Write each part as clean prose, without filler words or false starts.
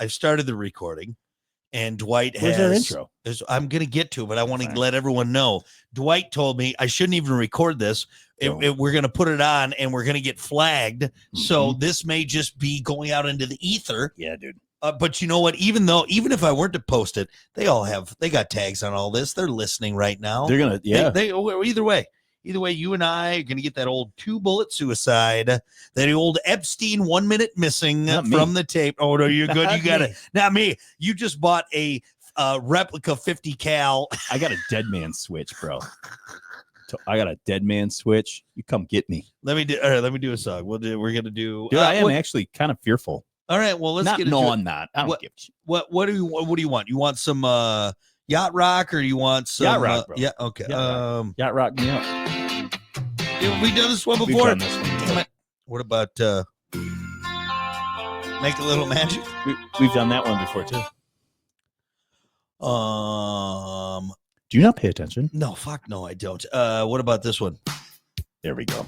I've started the recording, and Dwight Where's our intro? I'm going to get to it, but I want to let everyone know. Dwight told me I shouldn't even record this. We're going to put it on, and we're going to get flagged. Mm-hmm. So this may just be going out into the ether. Yeah, dude. But you know what? Even if I weren't to post it, they got tags on all this. They're listening right now. They're gonna, yeah. They either way, you and I are gonna get that old 2-bullet suicide, that old Epstein 1 minute missing from the tape. Oh no, you're good. You got it. Not me. You just bought a replica 50 cal. I got a dead man switch, bro. I got a dead man switch. You come get me. Let me do a song. We're gonna do. Dude, I am actually kind of fearful. All right, well, let's get into it. I'm not. I don't give a shit. What do you want? You want some yacht rock, or you want some yacht rock, bro? Yeah, okay. Yacht rock me up. Have we done this one before? We've done this one. Damn it. What about Make a Little Magic? We've done that one before too. Do you not pay attention? No, fuck no, I don't. What about this one? There we go.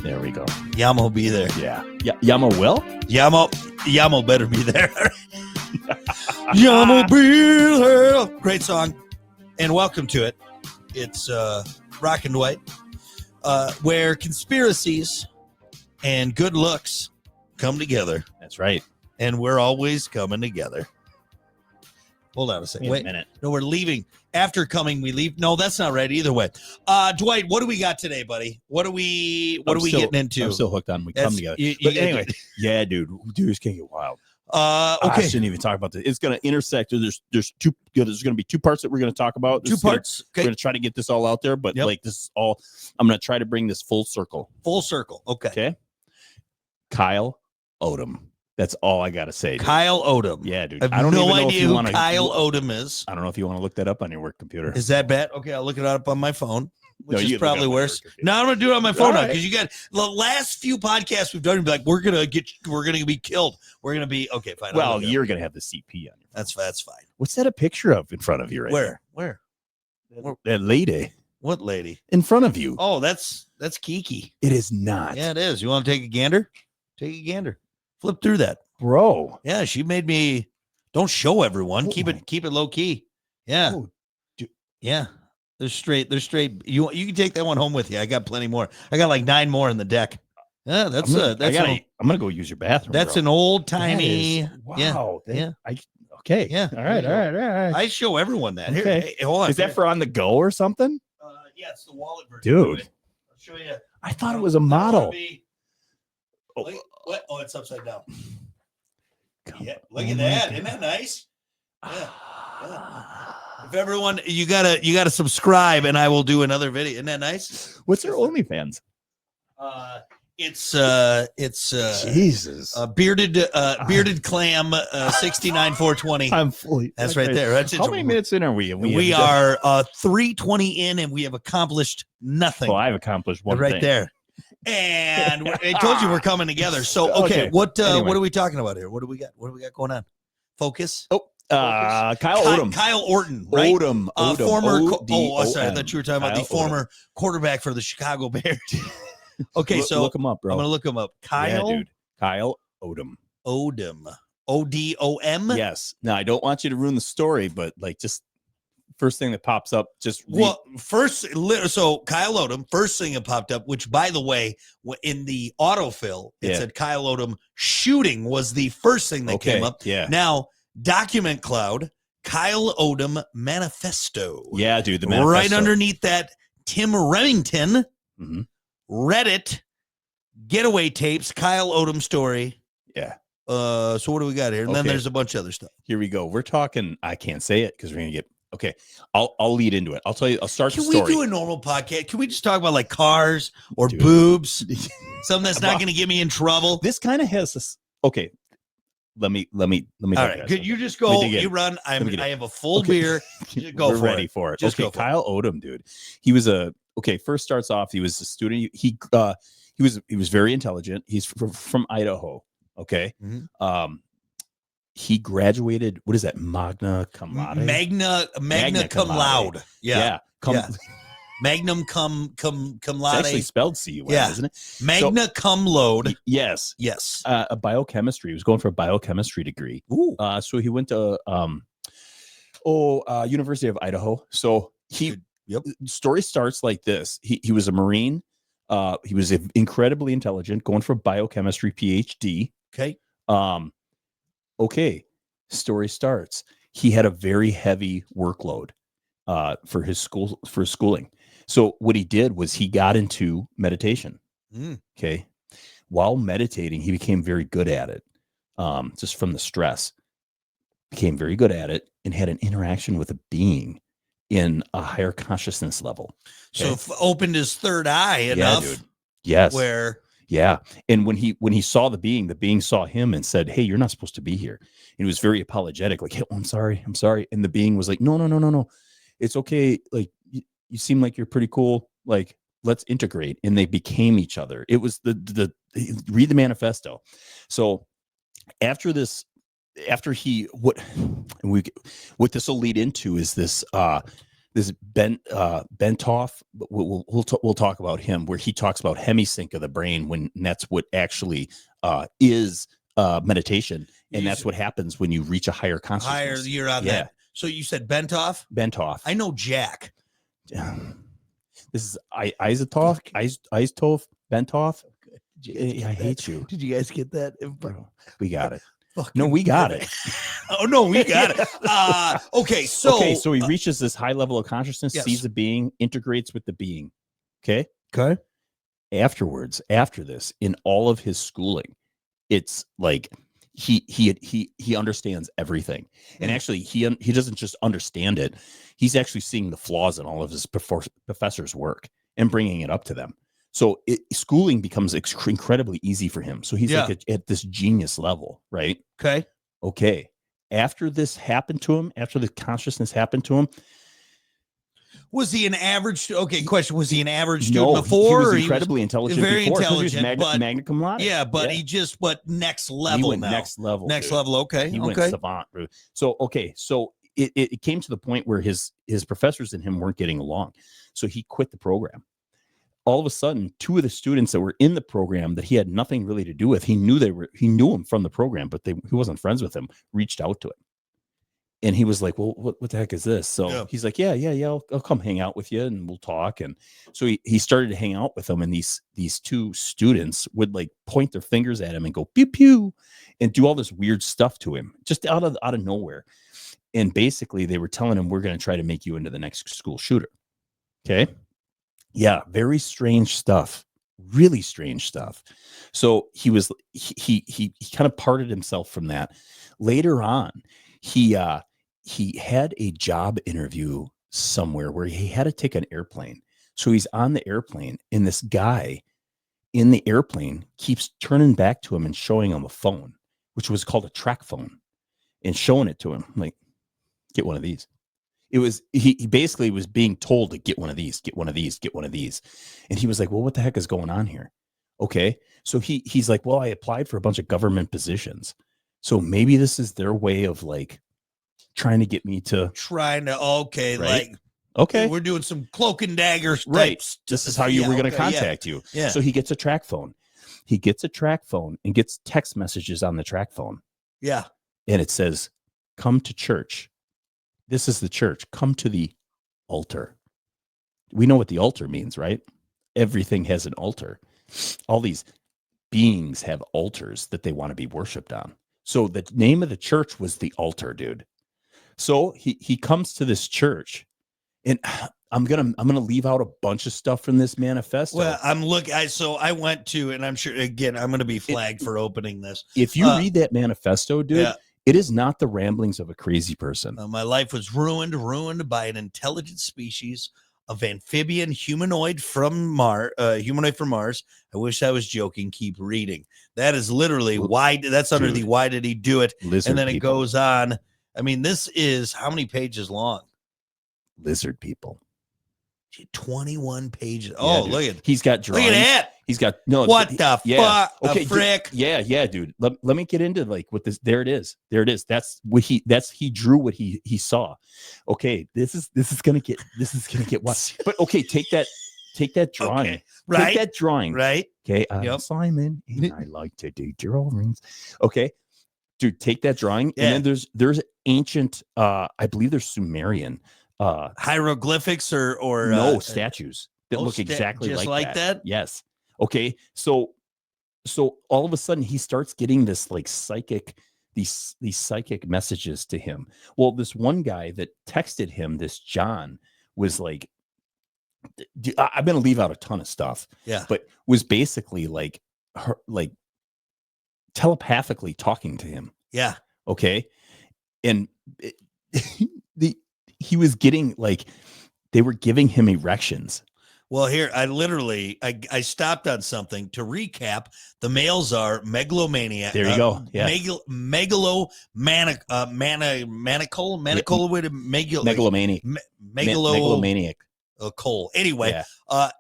Yamo be there. Yeah. Yamo will? Yamo better be there. Yamo be there. Great song. And welcome to it. It's Rock and Dwight, where conspiracies and good looks come together. That's right. And we're always coming together. Hold on a second. Wait a minute. No, we're leaving. After coming, we leave. No, that's not right either way. Dwight, what do we got today, buddy? What are we getting into? I'm still hooked on we come together. But anyway, yeah, dude, it's gonna get wild. Okay. I shouldn't even talk about this. It's gonna intersect. There's gonna be two parts that we're gonna talk about. Two parts. We're gonna try to get this all out there, but like this is all. I'm gonna try to bring this full circle. Full circle. Okay. Kyle Odom. That's all I gotta say. Dude. Kyle Odom. Yeah, dude. I have no idea who Kyle Odom is. I don't know if you want to look that up on your work computer. Is that bad? Okay, I'll look it up on my phone, which is probably worse. No, I'm gonna do it on my phone now, because you got the last few podcasts we've done. You'd be like, we're gonna be killed. We're gonna be okay. Fine. Well, you're gonna have the CP on you. That's fine. What's that a picture of in front of you right Where? Where? That lady. What lady? In front of you. Oh, that's Kiki. It is not. Yeah, it is. You want to take a gander? Take a gander. Flip through that. Bro. Yeah, she made me. Don't show everyone. Keep it low key. Yeah. Oh, yeah. They're straight. You can take that one home with you. I got plenty more. I got like 9 more in the deck. Yeah, I'm gonna go use your bathroom. That's an old timey. Wow. Yeah. Okay. Yeah. All right. I show everyone that. Okay. Hey, hold on. Is that for on the go or something? Yeah, it's the wallet version. Dude. I'll show you. I thought it was a model. What? Oh, it's upside down. Yeah, look at that. Isn't that nice? Yeah. If everyone, you gotta subscribe, and I will do another video. Isn't that nice? What's your OnlyFans? It's Jesus. Bearded clam 69420. I'm fully. That's right there. That's How many minutes in are we? We are 320 in, and we have accomplished nothing. Well, I've accomplished one right thing. there. And I told you we're coming together. So okay, what are we talking about here? What do we got? What do we got going on? Focus. Kyle Odom. Kyle Orton, right? Odom. Former. Sorry, I thought you were talking about the former quarterback for the Chicago Bears. Okay, so look him up, bro. I'm gonna look him up. Kyle, dude. Kyle Odom. Odom. ODOM. Yes. Now I don't want you to ruin the story, but like just. First thing that pops up, so Kyle Odom, first thing that popped up, which by the way, in the autofill, it said Kyle Odom shooting was the first thing that came up. Yeah. Now, document cloud, Kyle Odom manifesto. Yeah, dude. The manifesto. Right underneath that, Tim Remington, Reddit, getaway tapes, Kyle Odom story. Yeah. So what do we got here? And then there's a bunch of other stuff. Here we go. We're talking. I can't say it because we're gonna get. Okay, I'll lead into it. I'll tell you. I'll start the story. Can we do a normal podcast? Can we just talk about like cars or boobs? Something that's not going to get me in trouble. This kind of has this. Okay, let me. All right, good. You just go. You run. I have a full beer. Go. We're ready for it. Just okay, Kyle Odom, dude. He was first starts off. He was a student. He was very intelligent. He's from Idaho. Okay. Mm-hmm. He graduated. What is that? Magna cum laude. Magna cum laude. Yeah. Magnum cum It's laude. actually spelled C-U-M, Yeah. isn't it? Magna cum laude. Yes. Yes. A biochemistry. He was going for a biochemistry degree. Ooh. So he went to University of Idaho. So story starts like this. He was a Marine. He was incredibly intelligent, going for a biochemistry PhD. Okay. Okay. Story starts. He had a very heavy workload for his schooling. So what he did was he got into meditation. Okay. While meditating, he became very good at it. Just from the stress, became very good at it and had an interaction with a being in a higher consciousness level. Okay? So opened his third eye enough. Dude. Yes. Yeah. And when he saw the being saw him and said, "Hey, you're not supposed to be here." And he was very apologetic, like, "Hey, I'm sorry. And the being was like, No. It's okay. Like, you seem like you're pretty cool. Like, let's integrate." And they became each other. It was read the manifesto. So after this, what this will lead into is this Bentoff. We'll talk about him, where he talks about hemisync of the brain, when that's what actually is meditation, and that's what happens when you reach a higher consciousness. You're on that. So you said Bentoff? Bentoff. I know Jack. This is Isotov, Bentoff. I hate you. Did you guys get that? We got it. No, we got it. Oh no, we got it. Okay, so he reaches this high level of consciousness, sees a being, integrates with the being. Okay. Afterwards, after this, in all of his schooling, it's like he understands everything, and actually he doesn't just understand it. He's actually seeing the flaws in all of his professors' work and bringing it up to them. So schooling becomes incredibly easy for him. So he's like at this genius level, right? Okay. After this happened to him, after the consciousness happened to him, was he an average? Okay, question: was he an average student before? He was incredibly intelligent. Very before, intelligent, but magna cum laude. Yeah, but he just next level. He went now. Next level. Okay. He went savant. Bro. So it came to the point where his professors and him weren't getting along, so he quit the program. All of a sudden, two of the students that were in the program that he had nothing really to do with, he knew him from the program, but he wasn't friends with him, reached out to him. And he was like, "Well, what the heck is this?" So he's like, yeah, I'll come hang out with you and we'll talk. And so he started to hang out with them. And these two students would like point their fingers at him and go pew pew and do all this weird stuff to him, just out of nowhere. And basically they were telling him, "We're going to try to make you into the next school shooter." Okay. Yeah. Very strange stuff. Really strange stuff. So he kind of parted himself from that. Later on, he had a job interview somewhere where he had to take an airplane. So he's on the airplane, and this guy in the airplane keeps turning back to him and showing him a phone, which was called a track phone, and showing it to him like, "Get one of these." It was, he basically was being told to get one of these, get one of these, get one of these. And he was like, "Well, what the heck is going on here?" Okay. So he's like, "Well, I applied for a bunch of government positions. So maybe this is their way of like trying to get me to okay, we're doing some cloak and daggers, right? This is how we're going to contact you." Yeah. So he gets a track phone. He gets a track phone and gets text messages on the track phone. Yeah. And it says, "Come to church. This is the church. Come to the altar." We know what the altar means, right? Everything has an altar. All these beings have altars that they want to be worshipped on. So the name of the church was the altar, dude. So he comes to this church, and I'm gonna leave out a bunch of stuff from this manifesto. Well, I went to, and I'm sure again I'm gonna be flagged for opening this. If you read that manifesto, dude, it is not the ramblings of a crazy person. My life was ruined by an intelligent species of amphibian humanoid from Mars. I wish I was joking. Keep reading. That is literally why. That's under the why did he do it? Lizard and then people. It goes on. I mean, this is how many pages long? Lizard people. 21 pages. Yeah, dude. Look at he's got drawings. Look at that. He's got no. What the yeah. fuck? Okay, Frick. yeah, dude. Let me get into like what this. There it is. That's what he drew what he saw. Okay, this is gonna get what? But okay, take that drawing. Okay, right. Take that drawing. Right. Okay, I'm Simon, and I like to do drawings. Okay, dude, take that drawing, and then there's ancient. I believe there's Sumerian hieroglyphics or no statues that look exactly just like that. Yes. Okay, so all of a sudden he starts getting this like psychic, these psychic messages to him. Well, this one guy that texted him, this John, was like, I'm gonna leave out a ton of stuff. Yeah, but was basically like telepathically talking to him. Yeah. Okay, and he was getting like they were giving him erections. Well, here I stopped on something to recap. The males are megalomaniac. There you go. Yeah. Megalomaniacal. Megalomaniac. Cole. Anyway,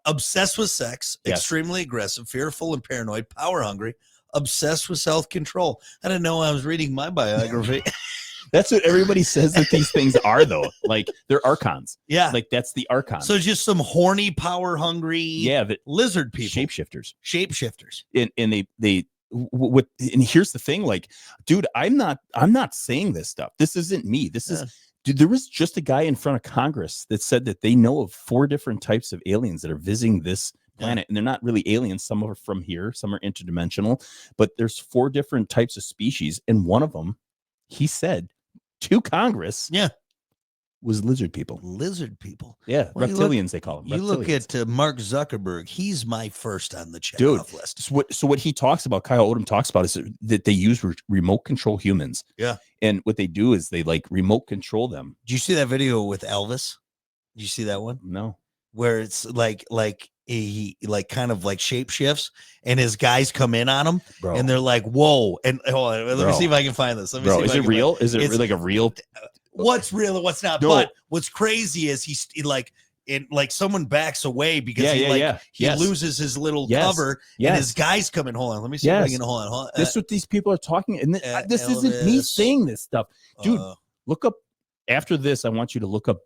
obsessed with sex, extremely aggressive, fearful and paranoid, power hungry, obsessed with self-control. I didn't know I was reading my biography. That's what everybody says that these things are, though. Like they're archons. Yeah. Like that's the archon. So just some horny, power hungry lizard people. Shapeshifters. And they and here's the thing, like, dude, I'm not saying this stuff. This isn't me. This is dude, there was just a guy in front of Congress that said that they know of 4 different types of aliens that are visiting this planet, and they're not really aliens. Some are from here, some are interdimensional, but there's 4 different types of species, and one of them, he said to Congress, was lizard people. Lizard people. Yeah, well, reptilians, they call them. You look at Mark Zuckerberg. He's my first on the check-off list. So what he talks about, Kyle Odom talks about, is that they use remote control humans. Yeah. And what they do is they like remote control them. Did you see that video with Elvis? Did you see that one? No. Where it's like he like kind of like shape shifts and his guys come in on him, bro, and they're like, whoa. And hold on, let me see if I can find this. Let me see. Is it real? Is it like a real? What's real and what's not? No. But what's crazy is he's like, someone backs away because he loses his little cover, and his guys come in. Hold on, let me see if I can hold on. This is what these people are talking, and this isn't me saying this stuff, dude. Look up after this. I want you to look up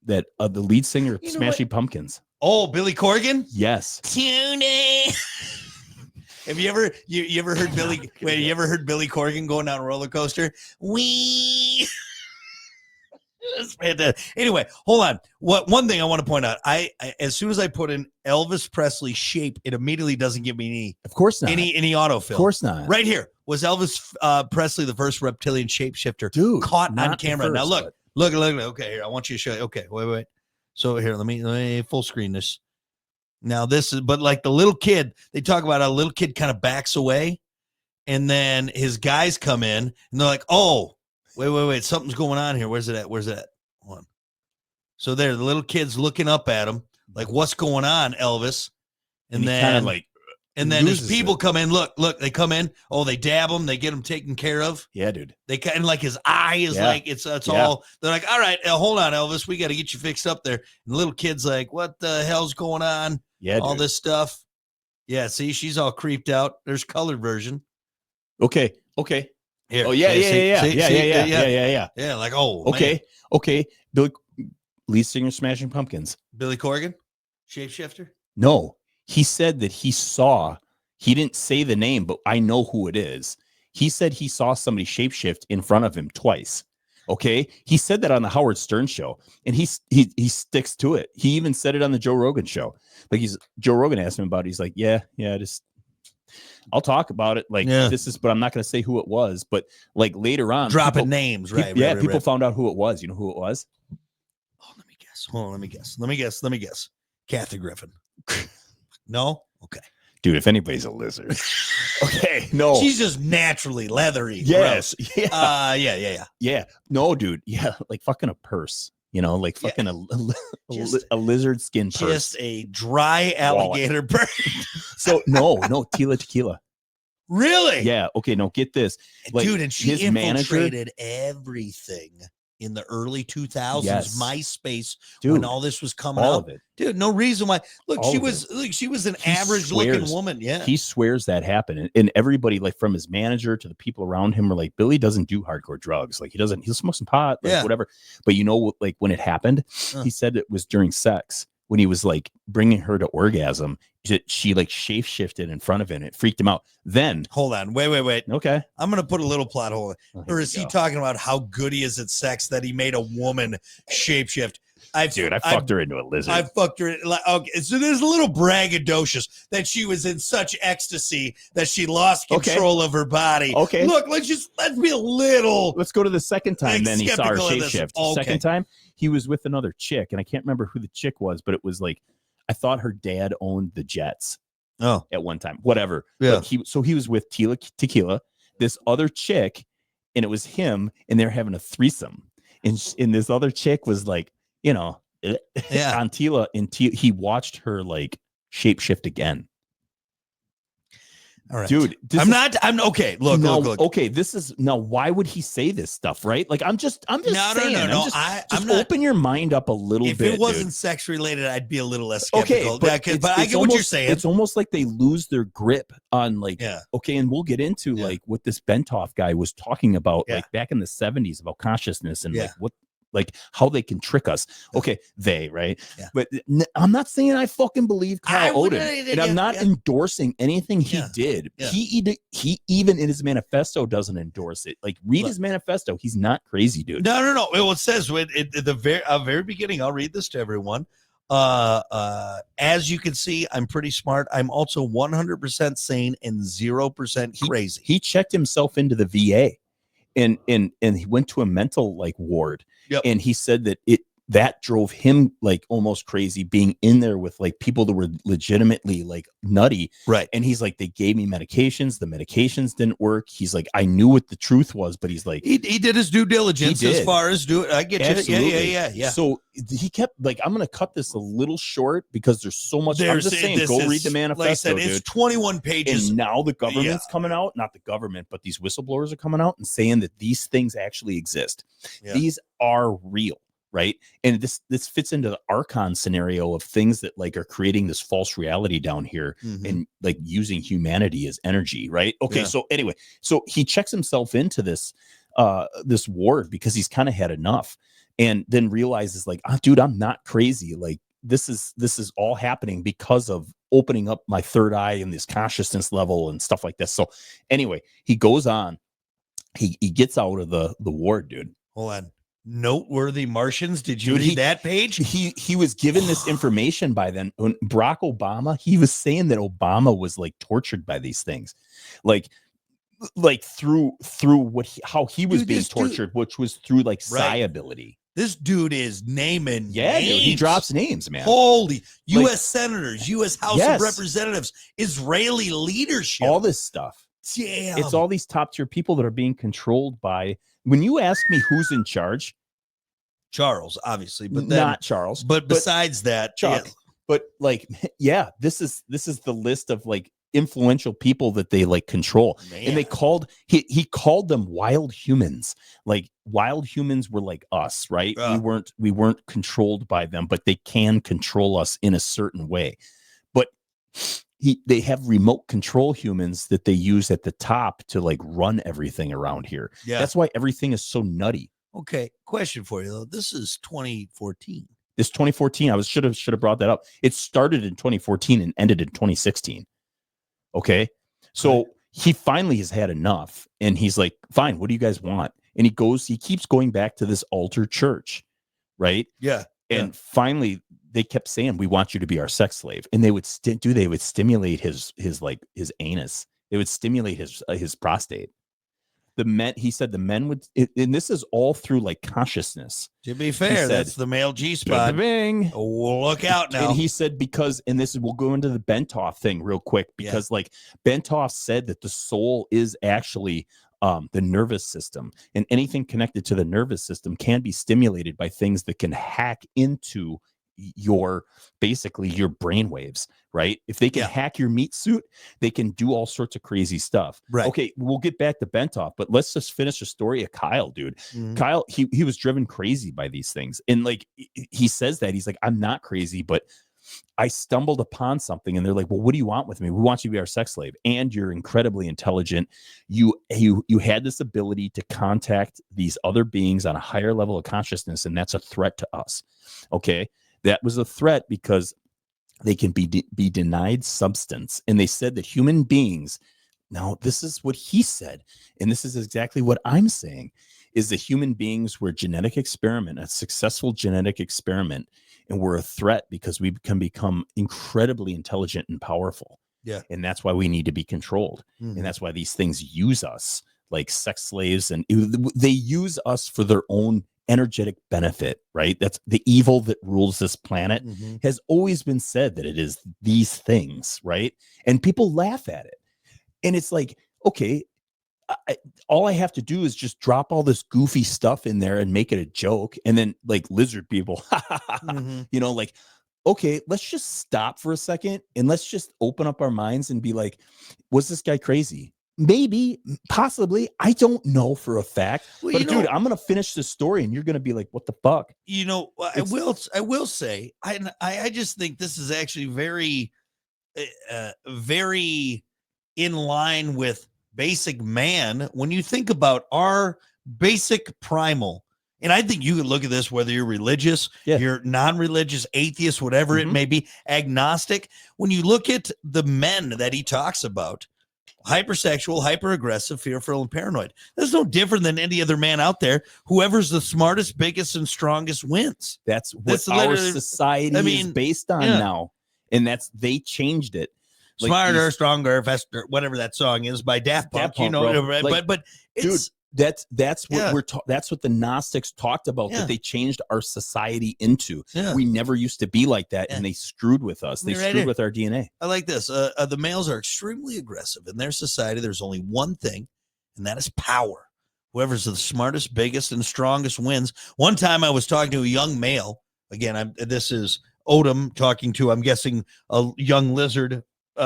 that the lead singer of Smashing Pumpkins. Oh, Billy Corgan. Yes. Tune. Have you ever you ever heard Billy? Wait, you ever heard Billy Corgan going down a roller coaster? Wee. Anyway, hold on. One thing I want to point out, I as soon as I put in Elvis Presley shape, it immediately doesn't give me any. Of course not. Any autofill. Of course not. Right here was Elvis Presley the first reptilian shapeshifter, dude, caught on camera. Now look. Okay, here I want you to show. Okay, wait. So here, let me full screen this. Now this is, but like the little kid, they talk about how a little kid kind of backs away, and then his guys come in, and they're like, "Oh, wait, something's going on here. Where's it at? Hold on." So there, the little kid's looking up at him, like, "What's going on, Elvis?" And then kind of like, and then his people come in. Look, they come in. Oh, they dab him. They get him taken care of. Yeah, dude. They kind of like his eye is like it's all. They're like, all right, hold on, Elvis, we got to get you fixed up there. And the little kid's like, what the hell's going on? Yeah, all this stuff. Yeah, see, she's all creeped out. There's colored version. Okay. Here. Oh yeah. Yeah. Like, oh, okay. Billy, lead singer, Smashing Pumpkins. Billy Corgan, shapeshifter. No. He said that he didn't say the name, but I know who it is. He said he saw somebody shapeshift in front of him twice. Okay. He said that on the Howard Stern show, and he sticks to it. He even said it on the Joe Rogan show. Like Joe Rogan asked him about it. He's like, yeah, just I'll talk about it. Like this is, but I'm not going to say who it was. But like later on, dropping names, right? People found out who it was. You know who it was? Oh, let me guess. Hold on, let me guess. Kathy Griffin. No? Okay. Dude, if anybody's a lizard. Okay, no. She's just naturally leathery. Yes. Gross. Yeah. No, dude. Yeah, like fucking a purse. You know, like fucking a lizard skin purse. Just a dry alligator purse. So no, Tila Tequila. Really? Yeah. Okay, no, get this. Like, dude, and she infiltrated everything. in the early 2000s, Yes. MySpace, Dude, when all this was coming all up. of it. Dude, no reason why. Look, All she of was an He average looking swears- woman. Yeah. He swears that happened. And everybody, like from his manager to the people around him, were like, Billy doesn't do hardcore drugs. Like he'll smoke some pot, like Yeah. whatever. But you know, like when it happened, he said it was during sex when he was like bringing her to orgasm. She like shape shifted in front of him. It freaked him out. Then Hold on. Wait. okay. I'm going to put a little plot hole. Oh, here Or we is he go. talking about how good he is at sex that he made a woman shapeshift? I fucked her into a lizard. I fucked her. Okay, so there's a little braggadocious that she was in such ecstasy that she lost control of her body. Okay. Look, let's be a little. Let's go to the second time. Then he saw her skeptical of this. shapeshift. Okay. Second time, he was with another chick, and I can't remember who the chick was, but it was like I thought her dad owned the Jets. Oh, at one time, whatever. Yeah. But he was with Tequila, this other chick, and it was him, and they're having a threesome, and this other chick was like, you know, Yeah. on Tila, and he watched her like shapeshift again. all right, Dude, I'm okay. Look, no, look. okay. This is now. Why would he say this stuff, right? Like, I'm just saying. No. I'm not, open your mind up a little if bit. If it wasn't dude. sex related, I'd be a little less Okay, skeptical. but, but I get what you're saying. It's almost like they lose their grip on like, Yeah. okay, and we'll get into like what this Bentoff guy was talking about, like back in the 70s about consciousness and like how they can trick us. Okay, right? Yeah. But I'm not saying I fucking believe Kyle Odin, and I'm not endorsing anything he did. Yeah. He even in his manifesto doesn't endorse it. Like read his manifesto. He's not crazy, dude. No. It says at the very beginning. I'll read this to everyone. As you can see, I'm pretty smart. I'm also 100% sane and 0% crazy. He checked himself into the VA. And he went to a mental like ward, and he said that that drove him like almost crazy being in there with like people that were legitimately like nutty, right? And he's like, they gave me medications, the medications didn't work. He's like, I knew what the truth was, but he's like, he did his due diligence as far as do it. I get Absolutely. you. Yeah. So he kept like, I'm gonna cut this a little short because there's so much. I'm just saying, go read the manifesto. Like I said, it's 21 pages. And now the government's coming out, not the government, but these whistleblowers are coming out and saying that these things actually exist. Yeah. These are real. Right. And this fits into the Archon scenario of things that like are creating this false reality down here and like using humanity as energy. Right. Okay. Yeah. So anyway, so he checks himself into this ward because he's kind of had enough, and then realizes like, oh, dude, I'm not crazy. Like this is all happening because of opening up my third eye and this consciousness level and stuff like this. So anyway, he goes on, he gets out of the ward, dude. Hold on. Noteworthy Martians. Did you read that page? He was given this information by then. When Barack Obama, he was saying that Obama was like tortured by these things, like through how he was being tortured, which was through like psi ability. This dude is naming names. Dude, he drops names, man. Holy U.S. senators, U.S. House yes. of Representatives, Israeli leadership, all this stuff. Damn. It's all these top tier people that are being controlled by. When you ask me who's in charge, Charles, obviously, but then, not Charles. But besides that, Chuck. Yeah. But like, yeah, this is the list of like influential people that they like control. Man. And they called he called them wild humans. Like wild humans were like us, right? We weren't controlled by them, but they can control us in a certain way. But they have remote control humans that they use at the top to like run everything around here. Yeah. That's why everything is so nutty. Okay. Question for you though. This is 2014. This 2014. I should have brought that up. It started in 2014 and ended in 2016. Okay. So he finally has had enough. And he's like, fine, what do you guys want? And he keeps going back to this altar church. Right. Yeah. And finally they kept saying, we want you to be our sex slave. And they would stimulate his anus. They would stimulate his prostate. He said the men would, and this is all through like consciousness. To be fair, that's the male G-spot. Bing. Look out now. And he said, we'll go into the Bentoff thing real quick, because like Bentoff said that the soul is actually the nervous system, and anything connected to the nervous system can be stimulated by things that can hack into your basically your brain waves, right? If they can hack your meat suit, they can do all sorts of crazy stuff. Right. Okay, we'll get back to Bentoff, but let's just finish the story of Kyle, dude. Kyle, he was driven crazy by these things. And like he says that he's like, I'm not crazy, but I stumbled upon something. And they're like, well, what do you want with me? We want you to be our sex slave. And you're incredibly intelligent. You had this ability to contact these other beings on a higher level of consciousness, and that's a threat to us. Okay. That was a threat because they can be denied substance. And they said that human beings, now this is what he said, and this is exactly what I'm saying, is that human beings were a genetic experiment, a successful genetic experiment, and we're a threat because we can become incredibly intelligent and powerful. Yeah. And that's why we need to be controlled. And that's why these things use us like sex slaves, and they use us for their own energetic benefit, right? That's the evil that rules this planet. Has always been said that it is these things, right? And people laugh at it. And it's like, okay, all I have to do is just drop all this goofy stuff in there and make it a joke. And then like lizard people, you know, like, okay, let's just stop for a second and let's just open up our minds and be like, was this guy crazy? Maybe, possibly. I don't know for a fact. Well, but dude, I'm gonna finish this story, and you're gonna be like, "What the fuck?" You know, I will say, I just think this is actually very, very in line with basic man when you think about our basic primal. And I think you can look at this whether you're religious, you're non-religious, atheist, whatever it may be, agnostic. When you look at the men that he talks about, hypersexual, hyper-aggressive, fearful, and paranoid. That's no different than any other man out there. Whoever's the smartest, biggest, and strongest wins. That's what our society is based on now. And they changed it. Like smarter, stronger, faster, whatever that song is by Daft Punk, you know, like, but it's, dude, that's what that's what the Gnostics talked about, that they changed our society into. We never used to be like that, and they screwed with us. They screwed with our DNA. I like this. The males are extremely aggressive in their society. There's only one thing, and that is power. Whoever's the smartest, biggest, and strongest wins. One time I was talking to a young male. Again, this is Odom talking to, I'm guessing, a young lizard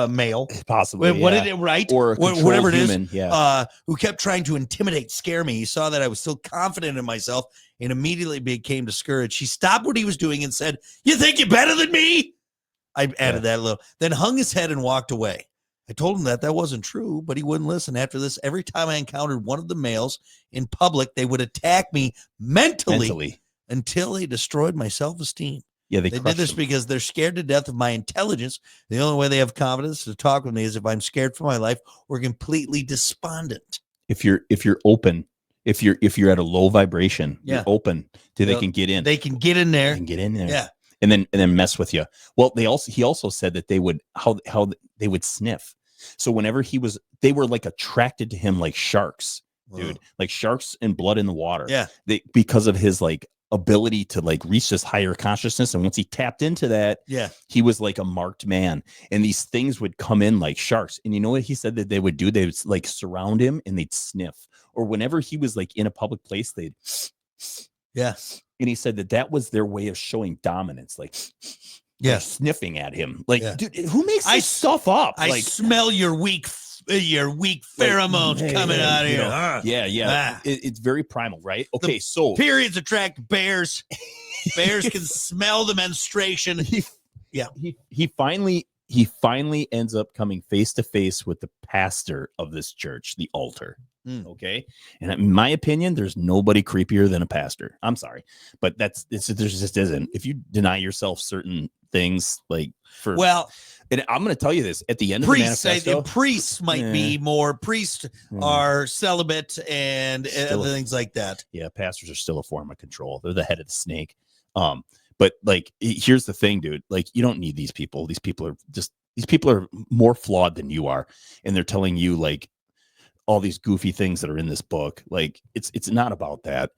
male, possibly. What did it right or whatever it human, is, who kept trying to intimidate, scare me. He saw that I was still confident in myself and immediately became discouraged. He stopped what he was doing and said, "You think you're better than me?" I added that a little, then hung his head and walked away. I told him that wasn't true, but he wouldn't listen. After this, every time I encountered one of the males in public, they would attack me mentally. Until they destroyed my self-esteem. Yeah, they did this because they're scared to death of my intelligence. The only way they have confidence to talk with me is if I'm scared for my life or completely despondent. If you're open, if you're at a low vibration, you're open to they can get in. They can get in there. They can get in there. Yeah. And then mess with you. Well, he also said that they would how they would sniff. So whenever they were like attracted to him like sharks, dude, like sharks and blood in the water. Yeah. Because of his like ability to like reach this higher consciousness, and once he tapped into that, he was like a marked man, and these things would come in like sharks. And you know what he said that they would do? They would like surround him and they'd sniff, or whenever he was like in a public place, they'd and he said that was their way of showing dominance, like sniffing at him, like dude, who makes this stuff up? I smell your weak pheromones coming out of here. It's very primal, right? Okay, so periods attract bears. Bears can smell the menstruation. He finally ends up coming face to face with the pastor of this church, the altar. Okay, and in my opinion, there's nobody creepier than a pastor. I'm sorry, but there just isn't. If you deny yourself certain things, like and I'm going to tell you this at the end of the manifesto, priests might be more. Priests are celibate and other things like that. Yeah, pastors are still a form of control. They're the head of the snake. But like, here's the thing, dude. Like, you don't need these people. These people are more flawed than you are, and they're telling you like all these goofy things that are in this book. Like, it's not about that.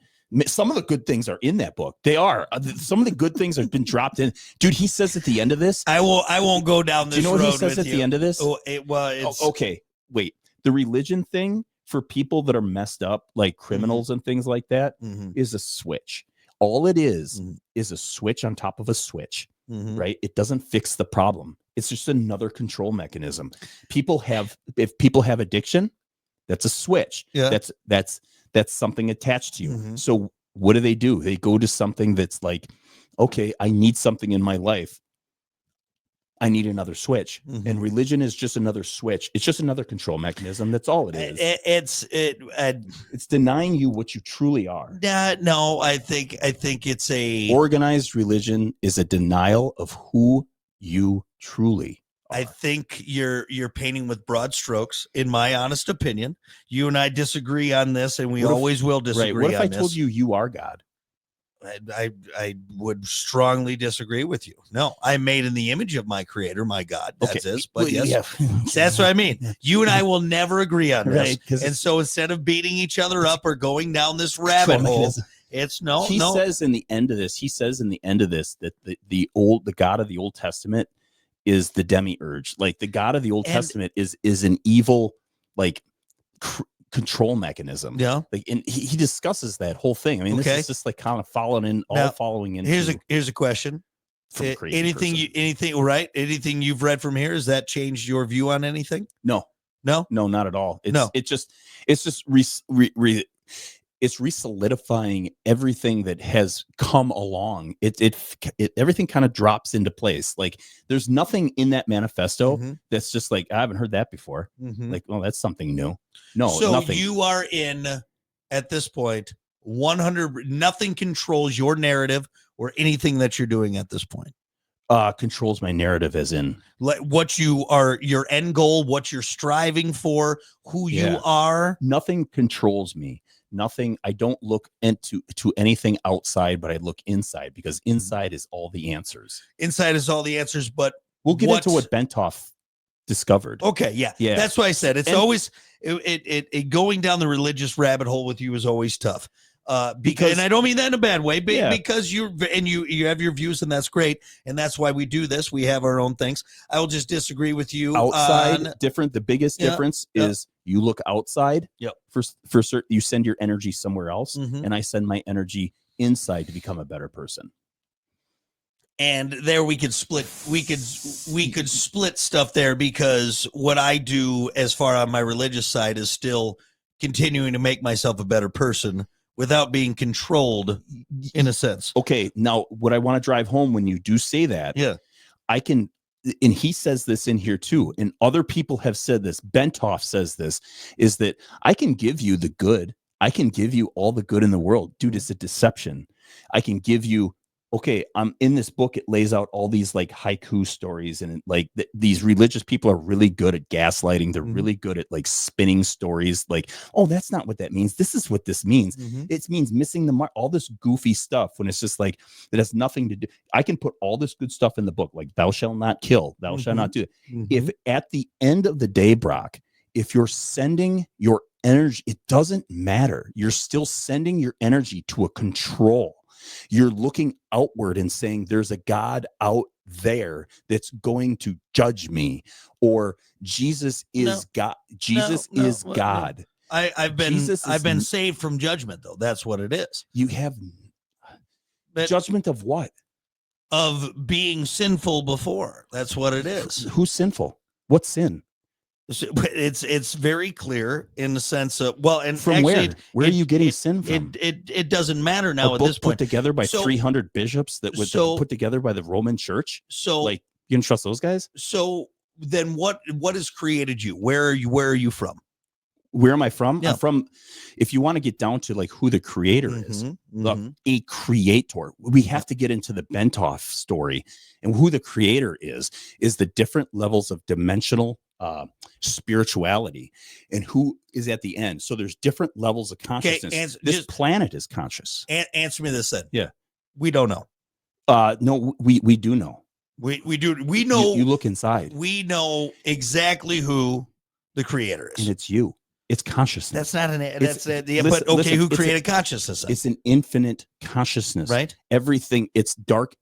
Some of the good things are in that book. They are. Some of the good things have been dropped in. Dude, he says at the end of this, I won't go down this road. Do you know what he says at the end of this? Okay, wait. The religion thing for people that are messed up, like criminals and things like that, is a switch. All it is Mhm. a switch on top of a switch, Mhm. right? It doesn't fix the problem. It's just another control mechanism. If people have addiction, that's a switch. Yeah. That's something attached to you. Mhm. So what do? They go to something that's like, okay, I need something in my life. I need another switch. Mhm. And religion is just another switch. It's just another control mechanism. That's all it is. It's denying you what you truly are. No, I think it's a Organized religion is a denial of who you truly are. I think you're painting with broad strokes, in my honest opinion. You and I disagree on this, and we always will disagree. Right. What if on I this. told you are God? I would strongly disagree with you. No, I'm made in the image of my creator, my God. That's it. But yes, that's what I mean. You and I will never agree on this. Right, and so instead of beating each other up or going down this rabbit hole, it's He says in the end of this that the God of the Old Testament is the demiurge. Like the God of the Old Testament is an evil, like control mechanism. Yeah. Like, and he discusses that whole thing. I mean, this is just like kind of following into. Here's a question. From a crazy anything you've read from here, has that changed your view on anything? No, not at all. It's just re-solidifying everything that has come along. Everything kind of drops into place. Like there's nothing in that manifesto that's just like, I haven't heard that before. Like, oh, that's something new. No, so nothing. You are at this point 100. Nothing controls your narrative or anything that you're doing at this point. Controls my narrative, as in what you are, your end goal, what you're striving for, who you are. Nothing controls me. Nothing. I don't look into anything outside, but I look inside, because inside is all the answers. Inside is all the answers, but we'll get into what Bentoff discovered. Okay, yeah. That's why I said it's always going down the religious rabbit hole with you is always tough. Because, and I don't mean that in a bad way, because you have your views, and that's great, and that's why we do this. We have our own things. I will just disagree with you. Outside, different. The biggest difference is you look outside. Yep. For certain, you send your energy somewhere else, and I send my energy inside to become a better person. And there we could split. We could split stuff there, because what I do as far on my religious side is still continuing to make myself a better person without being controlled, in a sense. Okay, now what I want to drive home when you do say that, I can, and he says this in here too, and other people have said this, Bentoff says this, is that I can give you the good. I can give you all the good in the world. Dude, it's a deception. I can give you, okay, I'm in this book. It lays out all these like haiku stories, and like these religious people are really good at gaslighting. They're really good at like spinning stories. Like, oh, that's not what that means. This is what this means. It means missing the mark. All this goofy stuff, when it's just like, it has nothing to do. I can put all this good stuff in the book, like thou shalt not kill, thou shalt not do it. If at the end of the day, Brock, if you're sending your energy, it doesn't matter. You're still sending your energy to a control. You're looking outward and saying there's a God out there that's going to judge me, or Jesus is God. Jesus is God. I've been saved from judgment, though. That's what it is. You have judgment of what? Of being sinful before. That's what it is. Who's sinful? What's sin? It's very clear in the sense of, well, and from actually, where are you getting sin from? It doesn't matter now at this point. Put together by 300 bishops that was put together by the Roman Church. So, like, you can trust those guys? So then, what has created you? Where are you from? Where am I from? I'm from, if you want to get down to like who the creator is, a creator, we have to get into the Bentoff story, and who the creator is the different levels of dimensional spirituality, and who is at the end. So there's different levels of consciousness. This planet is conscious. Answer me this then. Yeah. We don't know. No, we do know. We do. We know. You look inside. We know exactly who the creator is. And it's you. It's consciousness. That's not but okay, who created consciousness? Then? It's an infinite consciousness. Right. Everything, it's dark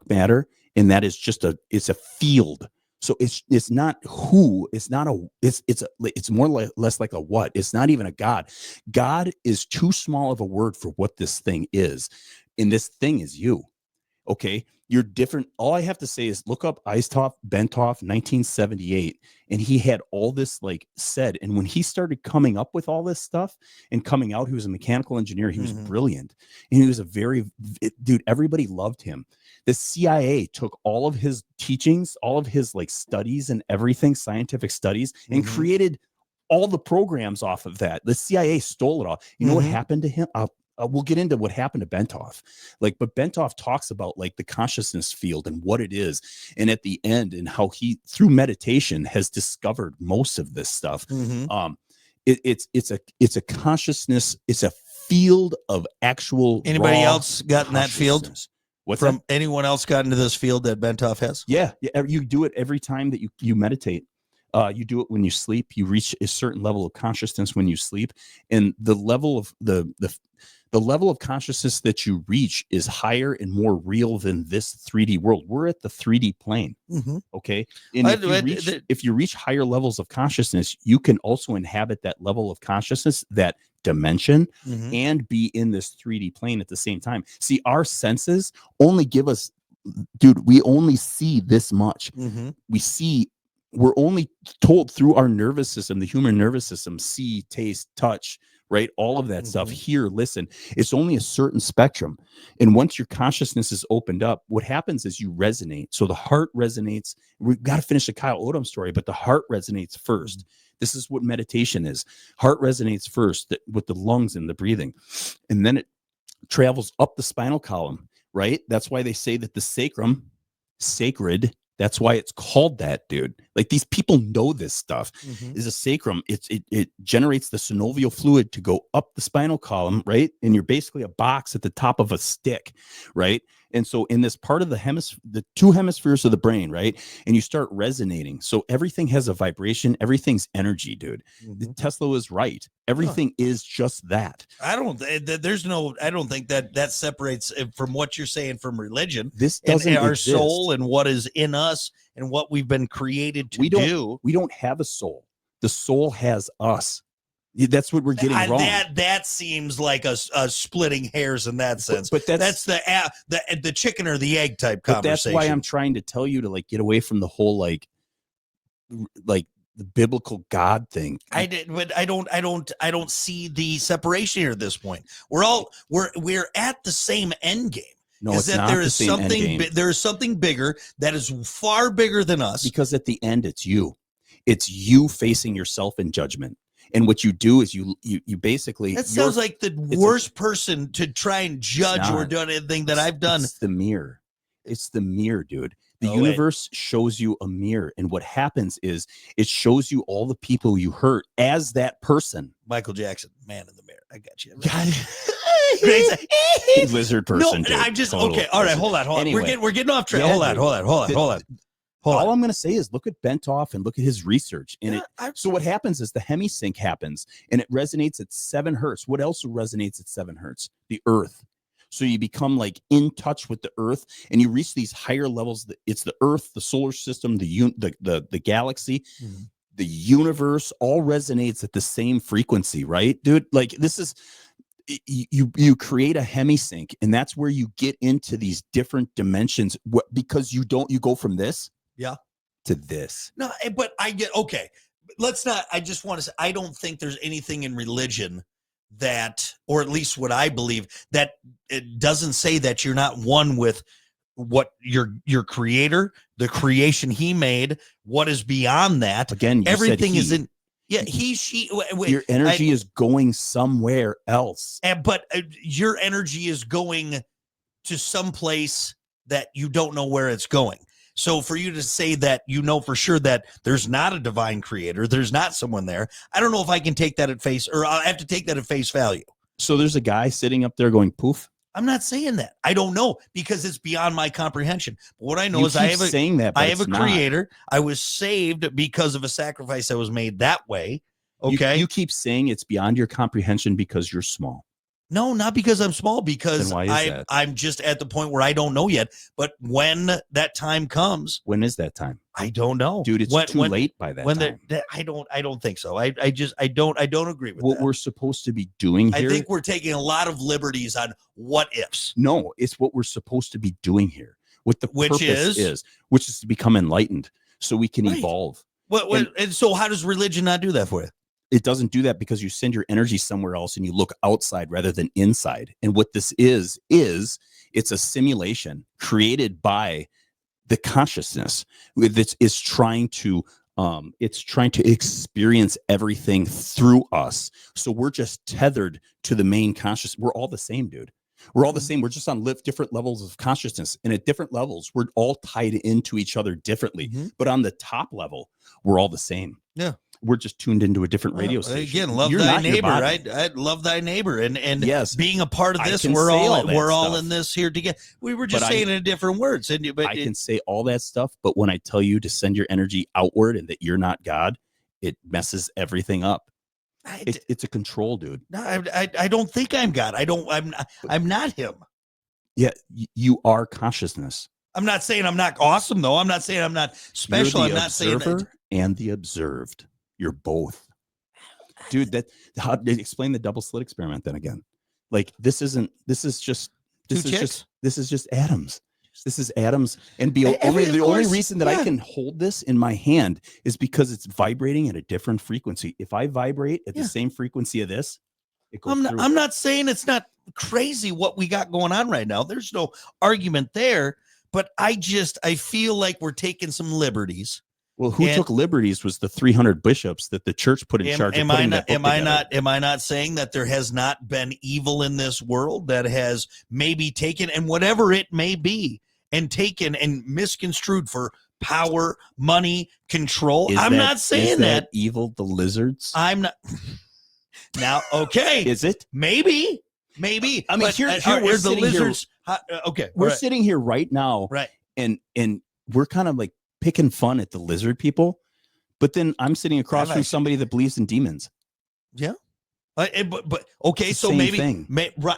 matter, and that is just it's a field. So it's not who, it's more like less like a what. It's not even a God. God is too small of a word for what this thing is. And this thing is you. Okay. You're different. All I have to say is look up Eisthoff, Benthoff, 1978. And he had all this like said. And when he started coming up with all this stuff and coming out, he was a mechanical engineer. He was brilliant. And he was dude, everybody loved him. The CIA took all of his teachings, all of his like studies and everything, scientific studies, and created all the programs off of that. The CIA stole it all. You know what happened to him? We'll get into what happened to Benthoff, but Benthoff talks about like the consciousness field and what it is, and at the end, and how he through meditation has discovered most of this stuff. It's a consciousness. It's a field of actual. Anybody else got in that field? What's from that? anyone else got into this field that Benthoff has? Yeah, you do it every time that you meditate. You do it when you sleep. You reach a certain level of consciousness when you sleep, and the level of the level of consciousness that you reach is higher and more real than this 3D world. We're at the 3D plane. Okay. And if you reach higher levels of consciousness, you can also inhabit that level of consciousness, that dimension, and be in this 3D plane at the same time. See, our senses only give us, dude, we only see this much. We're only told through our nervous system, the human nervous system, see, taste, touch, right? All of that stuff, hear, listen. It's only a certain spectrum. And once your consciousness is opened up, what happens is you resonate. So the heart resonates. We've got to finish the Kyle Odom story, but the heart resonates first. This is what meditation is. Heart resonates first with the lungs and the breathing. And then it travels up the spinal column, right? That's why they say that the sacrum, sacred, that's why it's called that, dude. Like these people know this stuff. Is a sacrum. It generates the synovial fluid to go up the spinal column, right? And you're basically a box at the top of a stick, right? And so in this part of the two hemispheres of the brain, right? And you start resonating. So everything has a vibration. Everything's energy, dude. Tesla was right. Everything is just that. I don't think that separates from what you're saying from religion. This doesn't and our exist. Soul and what is in us and what we've been created to do. We don't have a soul. The soul has us. That's what we're getting wrong. That seems like a splitting hairs in that sense. But that's the chicken or the egg type conversation. That's why I'm trying to tell you to like get away from the whole like the biblical God thing. I don't see the separation here at this point. We're at the same end game. No, it's not the same end game. There is something bigger that is far bigger than us. Because at the end, it's you. It's you facing yourself in judgment. And what you do is you basically. That sounds like the worst person to try and judge or do anything that I've done. It's the mirror. It's the mirror, dude. The universe shows you a mirror. And what happens is it shows you all the people you hurt as that person. Michael Jackson, Man in the Mirror. I got you. Lizard person. No, I just total okay. All right, hold on. Anyway, we're getting off track. Yeah, hold on. All I'm going to say is look at Benthoff and look at his research. And so what happens is the hemisync happens and it resonates at 7 hertz. What else resonates at 7 hertz? The earth. So you become like in touch with the earth and you reach these higher levels. It's the earth, the solar system, the galaxy, the universe all resonates at the same frequency, right, dude? Like this is, you create a hemisync and that's where you get into these different dimensions because you go from this to this. No, but I get, okay, let's not, I just want to say, I don't think there's anything in religion that, or at least what I believe, that it doesn't say that you're not one with what your creator, the creation he made, what is beyond that. Again, everything is in, she, wait, your energy is going somewhere else. But your energy is going to some place that you don't know where it's going. So for you to say that you know for sure that there's not a divine creator, there's not someone there, I don't know if I can take that at face, or I'll have to take that at face value. So there's a guy sitting up there going poof. I'm not saying that. I don't know because it's beyond my comprehension. But what I know is I have a creator. I was saved because of a sacrifice that was made that way. Okay. You keep saying it's beyond your comprehension because you're small. No, not because I'm small, because Then why is that? I'm just at the point where I don't know yet. But when that time comes, When is that time? I don't know, Dude, it's too late by that time. I don't think so. I don't agree with What that. we're supposed to be doing here. I think we're taking a lot of liberties on what ifs. No, it's what we're supposed to be doing here. What the Which purpose is? which is to become enlightened so we can Right. evolve. And so how does religion not do that for you? It doesn't do that because you send your energy somewhere else and you look outside rather than inside. And what this is it's a simulation created by the consciousness that is trying to experience everything through us. So we're just tethered to the main conscious. We're all the same, dude. We're all the same. We're just on different levels of consciousness. And at different levels, we're all tied into each other differently. Mm-hmm. But on the top level, we're all the same. Yeah. We're just tuned into a different radio station. Again, love thy neighbor, right? I love thy neighbor, and yes, being a part of this, we're all in this here together. We were just saying it in different words, but I can say all that stuff, but when I tell you to send your energy outward and that you're not God, it messes everything up. It's a control, dude. No, I don't think I'm God. I'm not him. Yeah, you are consciousness. I'm not saying I'm not awesome, though. I'm not saying I'm not special. I'm not saying that. And the observed. You're both, dude. Explain the double slit experiment then again. Like this is just atoms. This is atoms. And the only reason that I can hold this in my hand is because it's vibrating at a different frequency. If I vibrate at the same frequency of this, it goes through. I'm not saying it's not crazy what we got going on right now. There's no argument there, but I feel like we're taking some liberties. Well, who took liberties was the 300 bishops that the church put in charge of putting that book together. Am I not saying that there has not been evil in this world that has maybe taken, and whatever it may be, and taken and misconstrued for power, money, control? I'm not saying that evil, the lizards. I'm not. Now, okay, is it? Maybe. I mean, here we're the lizards. Okay, we're sitting here right now, right, and we're kind of like picking fun at the lizard people, but then I'm sitting across from somebody that believes in demons. Yeah, but okay, so maybe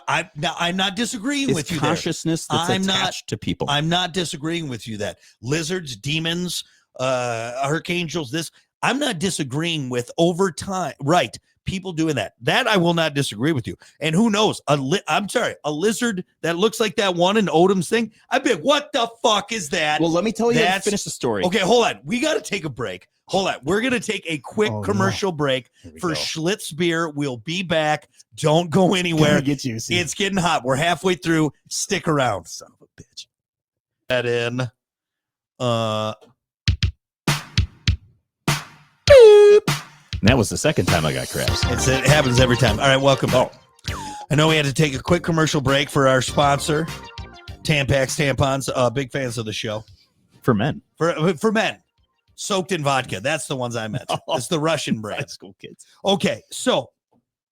I'm not disagreeing with you. Consciousness that's attached to people. I'm not disagreeing with you that lizards, demons, archangels. I'm not disagreeing with over time. Right. People doing that I will not disagree with you. And who knows? I'm sorry, a lizard that looks like that one in Odom's thing. I bet, what the fuck is that? Well, let me tell you. Finish the story. Okay, hold on. We got to take a break. Hold on. We're gonna take a quick commercial break for Schlitz beer. We'll be back. Don't go anywhere. It's getting hot. We're halfway through. Stick around. Son of a bitch. That in. And that was the second time I got crabs. It happens every time. All right, welcome back. I know we had to take a quick commercial break for our sponsor, Tampax Tampons. Big fans of the show. For men. For men. Soaked in vodka. That's the ones I meant. It's the Russian brand. High school kids. Okay, so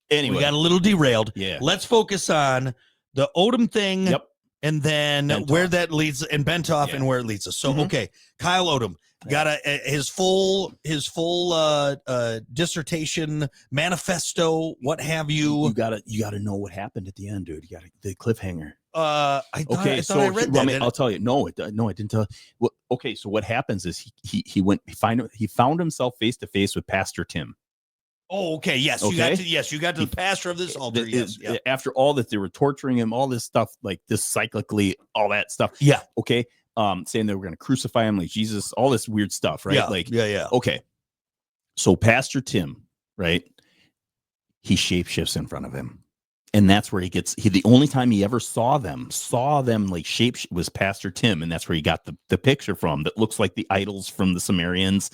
anyway, we got a little derailed. Yeah. Let's focus on the Odom thing. Yep. And then Bentov. Where that leads, and Bentov and where it leads us. So, okay, Kyle Odom got his full dissertation, manifesto, what have you. You gotta know what happened at the end, dude. You got the cliffhanger. I thought I read that. I'll tell you. No, I didn't tell. Well, okay, so what happens is he found himself face to face with Pastor Tim. Oh, okay. Yes, okay? you got to the pastor of this altar. Yes, after all that, they were torturing him, all this stuff, like this cyclically, all that stuff. Yeah. Okay. Saying they were going to crucify him like Jesus, all this weird stuff, right? Yeah. Okay. So Pastor Tim, right? He shapeshifts in front of him. And that's where the only time he ever saw them like shape was Pastor Tim. And that's where he got the picture from that looks like the idols from the Sumerians.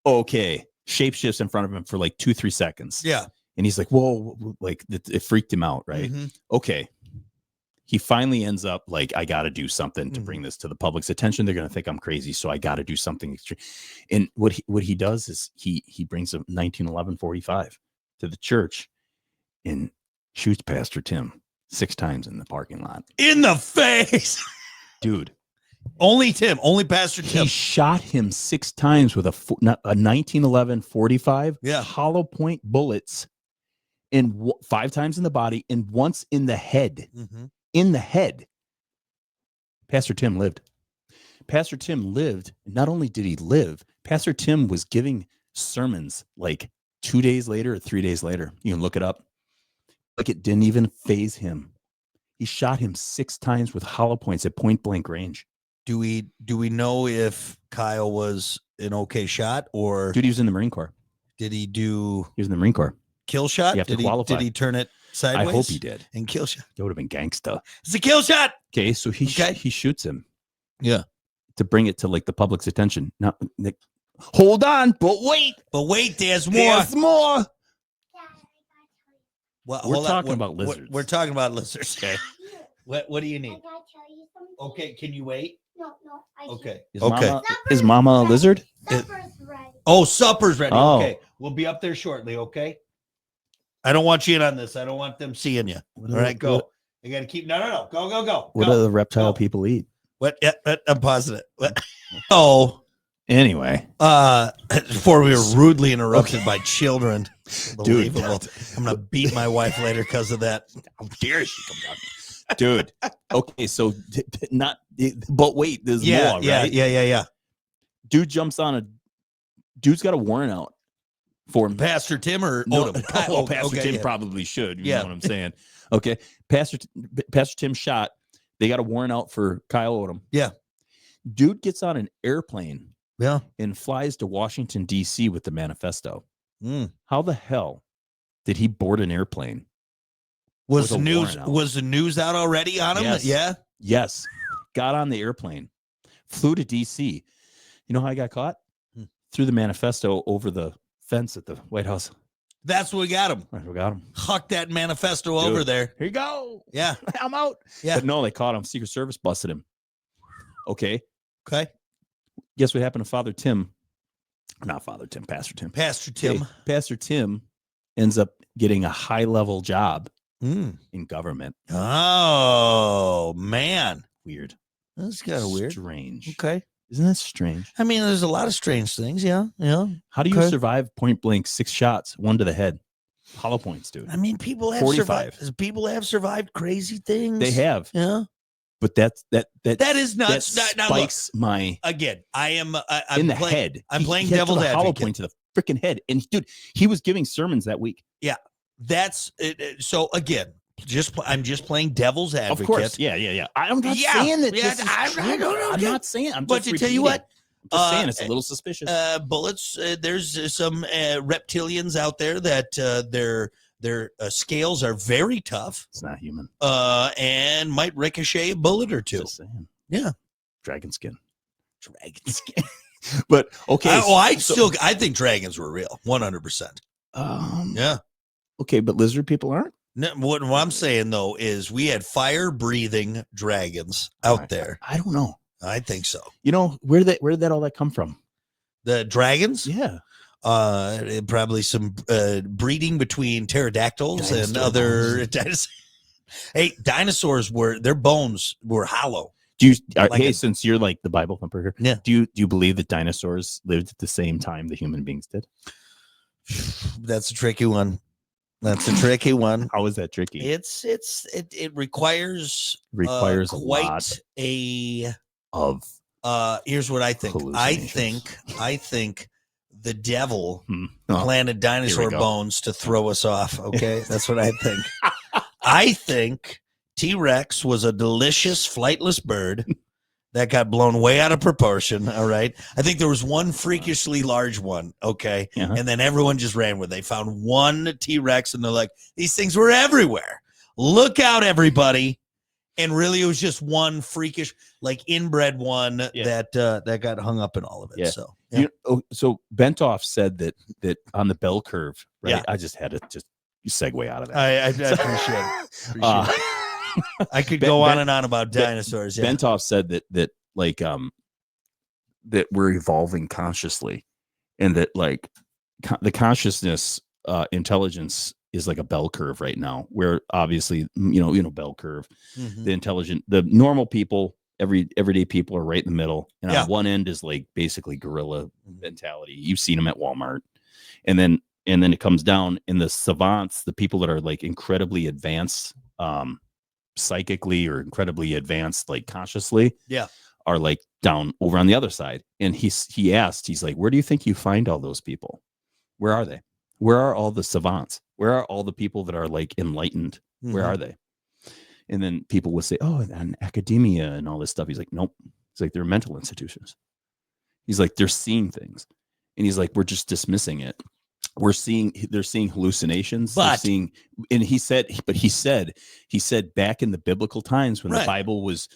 Okay. Shapeshifts in front of him for like 2-3 seconds. Yeah. And he's like, whoa, like it freaked him out. Right. Mm-hmm. Okay. He finally ends up like, I got to do something to bring this to the public's attention. They're going to think I'm crazy. So I got to do something extreme. And what he does is he brings a 1911 45 to the church and shoots Pastor Tim 6 times in the parking lot. In the face. Dude. Only Pastor Tim. He shot him 6 times with a 1911 45 hollow point bullets. and 5 times in the body and once in the head. Mhm. In the head. Pastor Tim lived. Pastor Tim lived. Not only did he live, Pastor Tim was giving sermons like 2 days later or 3 days later. You can look it up. Like it didn't even phase him. He shot him 6 times with hollow points at point blank range. Do we know if Kyle was an okay shot, or Dude, he was in the Marine Corps. did he was in the Marine Corps. kill shot? You have to qualify. Did he turn it sideways? I hope he did. And kill shot. That would have been gangsta. It's a kill shot. Okay, so he Okay. he shoots him. Yeah. To bring it to like the public's attention. Now, Nick, hold on, but wait. But wait, there's more. There's more. Well, We're hold on. talking about lizards. We're talking about lizards. Okay. What do you I need? gotta tell you something. Okay, can you wait? No, I can't. Okay. Is Okay. Mama, is Mama a lizard? Supper's ready. Oh, supper's ready. Oh. Okay. We'll be up there shortly, okay? I don't want you in on this. I don't want them seeing you. All right, go. You got to keep. No. Go. What Go. do the reptile Go. people eat? What? Yeah, I'm positive. Oh, Anyway, before we were rudely interrupted by children. Dude. Unbelievable. I'm gonna beat my wife later because of that. how dare she come down? Dude. Okay, so not, but wait, there's more, right? Yeah. Dude jumps on a. Dude's got a warrant out for Pastor Tim or No, Odom? well, Pastor Okay, Tim yeah. probably should. You Yeah. know what I'm saying? Okay. Pastor Tim shot. They got a warrant out for Kyle Odom. Yeah. Dude gets on an airplane Yeah. and flies to Washington, D.C. with the manifesto. Mm. How the hell did he board an airplane? Was With the a news warrant out. was the news out already on him? Yes. Yeah. Yes. Got on the airplane, flew to D.C. You know how I got caught? Hmm. Threw the manifesto over the fence at the White House. That's what we got him. I got him. Huck that manifesto Dude. over there. Here you go. Yeah. I'm out. Yeah. But no, they caught him. Secret Service busted him. Okay. Okay. Guess what happened to Father Tim? Not Father Tim, Pastor Tim. Pastor Tim. Okay, Pastor Tim ends up getting a high level job Mm. in government. Oh man. Weird. That's kind of weird. Strange. Okay. Isn't that strange? I mean, there's a lot of strange things. Yeah. Yeah. How do you Okay. survive point blank 6 shots, 1 to the head? Hollow points, dude. I mean, people have 45. survived. People have survived crazy things. They have, Yeah. but that That is that nuts. Now, look, spikes my again, I'm in the playing, head. I'm He playing hit to devil's the hollow advocate. point to the freaking head. And dude, he was giving sermons that week. That's so again. I'm just playing devil's advocate. Of course, yeah. I'm not Yeah, saying that yeah, this is I true. don't know, I'm yeah. not saying. I'm But just to tell you repeating. what, I'm just saying it's a little suspicious. bullets. There's some reptilians out there that their scales are very tough, It's not human. and might ricochet a bullet or two. Just saying. Yeah. Dragon skin. Dragon skin. But okay. I think dragons were real, 100%. Yeah. Okay, but lizard people aren't. No, what I'm saying though is we had fire breathing dragons out there. I don't know. I think so. You know where did that all that come from? The dragons, Yeah. probably some breeding between pterodactyls and Dinosaur other bones. dinosaurs. Hey, dinosaurs their bones were hollow. Do you? Like hey, a- since you're like the Bible thumper here, Yeah. Do you believe that dinosaurs lived at the same time the human beings did? That's a tricky one. That's a tricky one. How is that tricky? It requires Requires a lot quite a of. here's what I think. Hallucinations. I think the devil Oh, planted dinosaur go. bones to throw us off. Okay, that's what I think. I think T-Rex was a delicious flightless bird that got blown way out of proportion. All right, I think there was one freakishly large one. Okay, Uh-huh. and then everyone just ran with it. They found one T-Rex and they're like, these things were everywhere. Look out, everybody. And really, it was just one freakish, like inbred one that got hung up in all of it. Yeah. So, yeah. So Bentoff said that on the bell curve, right? Yeah. I just had to just segue out of that. I appreciate it. Appreciate Uh, it. I could Ben- go on Ben- and on about dinosaurs. Yeah. Bentoff said that like that we're evolving consciously, and that like the consciousness intelligence is like a bell curve right now, where obviously you know bell curve. Mhm. The normal people, everyday people are right in the middle, and Yeah. on one end is like basically gorilla Mhm. mentality. You've seen them at Walmart, and then and then it comes down, and the savants, the people that are like incredibly advanced psychically or incredibly advanced like consciously, are like down over on the other side. And he asked, he's like, where do you think you find all those people? Where are they? Where are all the savants? Where are all the people that are like enlightened? Where are they? And then people would say, oh, and academia and all this stuff. He's like, nope. It's like they're mental institutions. He's like, they're seeing things. And he's like, we're just dismissing it. They're seeing hallucinations. But and he said back in the biblical times when the Bible was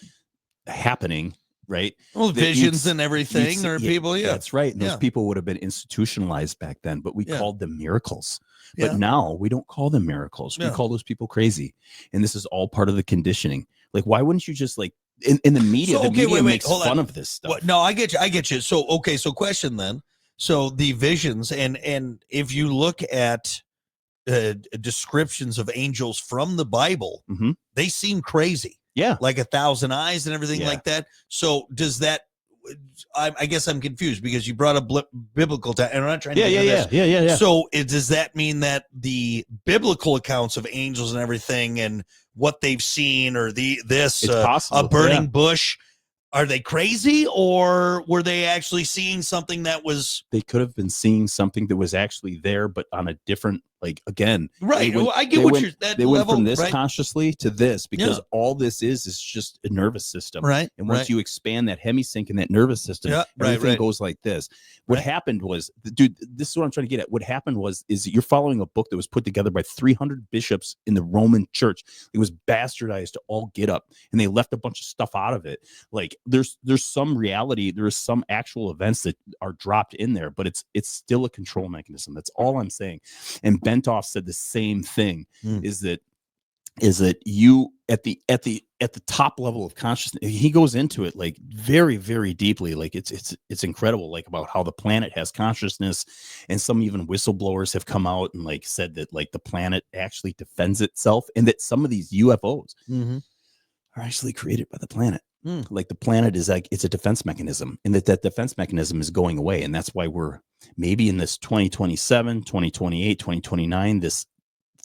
happening, right? Well, visions and everything, or people, that's right. And those people would have been institutionalized back then, but we called them miracles. But now we don't call them miracles. We call those people crazy. And this is all part of the conditioning. Like, why wouldn't you just like in the media? The media makes fun of this stuff. No, I get you. So so question then. So the visions, and if you look at descriptions of angels from the Bible, they seem crazy. Yeah, like 1,000 eyes and everything like that. So does that? I guess I'm confused because you brought up biblical time, and I'm not trying to. Yeah. So does that mean that the biblical accounts of angels and everything and what they've seen, or a burning bush, are they crazy, or were they actually seeing something that was? They could have been seeing something that was actually there, but on a different, like, again, right. I get what you're. They went from this consciously to this, because all this is just a nervous system, right? And once you expand that hemisync in that nervous system, everything goes like this. What happened was, dude, this is what I'm trying to get at. What happened is you're following a book that was put together by 300 bishops in the Roman Church. It was bastardized to all get up, and they left a bunch of stuff out of it. Like, there's some reality, there's some actual events that are dropped in there, but it's still a control mechanism. That's all I'm saying. And Bentoff said the same thing, is that you at the top level of consciousness, he goes into it like very, very deeply. Like it's incredible, like about how the planet has consciousness, and some even whistleblowers have come out and like said that like the planet actually defends itself, and that some of these UFOs are actually created by the planet. Like the planet is like, it's a defense mechanism, and that defense mechanism is going away. And that's why we're maybe in this 2027, 2028, 2029, this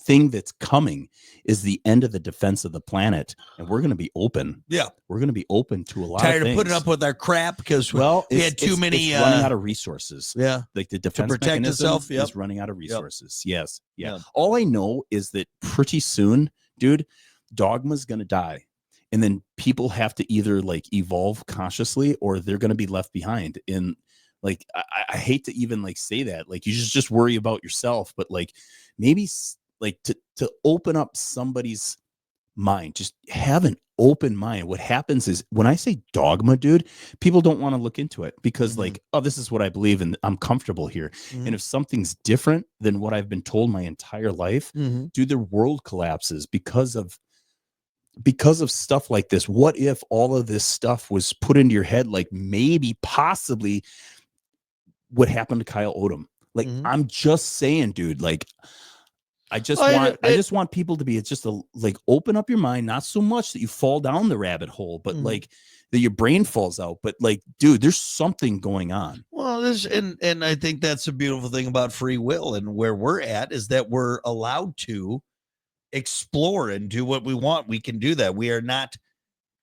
thing that's coming is the end of the defense of the planet. And we're going to be open. Yeah. We're going to be open to a lot of things. Tired of putting up with our crap because we had too many. It's running out of resources. Yeah. Like the defense to protect itself is running out of resources. Yes. Yeah. All I know is that pretty soon, dude, dogma's going to die. And then people have to either like evolve consciously, or they're going to be left behind. And like, I hate to even like say that, like, you just worry about yourself, but like maybe like to open up somebody's mind, just have an open mind. What happens is when I say dogma, dude, people don't want to look into it because like, oh, this is what I believe and I'm comfortable here. And if something's different than what I've been told my entire life, dude, the world collapses because of stuff like this. What if all of this stuff was put into your head, like maybe possibly what happened to Kyle Odom? Like, I'm just saying, dude, like, I just want people to be, it's just like, open up your mind, not so much that you fall down the rabbit hole, but like that your brain falls out. But like, dude, there's something going on. Well, and I think that's a beautiful thing about free will, and where we're at is that we're allowed to explore and do what we want. We can do that. We are not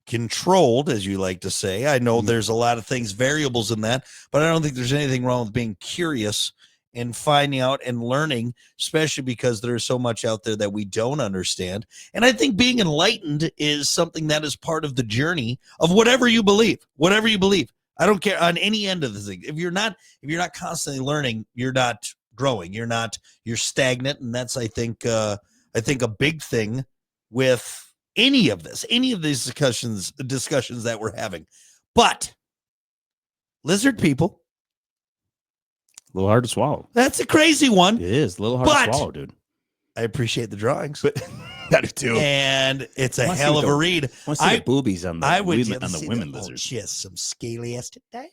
controlled, as you like to say. I know there's a lot of things, variables in that, but I don't think there's anything wrong with being curious and finding out and learning, especially because there's so much out there that we don't understand. And I think being enlightened is something that is part of the journey of whatever you believe. I don't care on any end of the thing. If you're not constantly learning, you're not growing. You're stagnant. And that's, I think a big thing with any of these discussions that we're having. But lizard people, a little hard to swallow. That's a crazy one. It is a little hard to swallow, dude. I appreciate the drawings, but I do too. And it's a hell of a read. I want to see the boobies on the women lizards. Just some scaly ass today.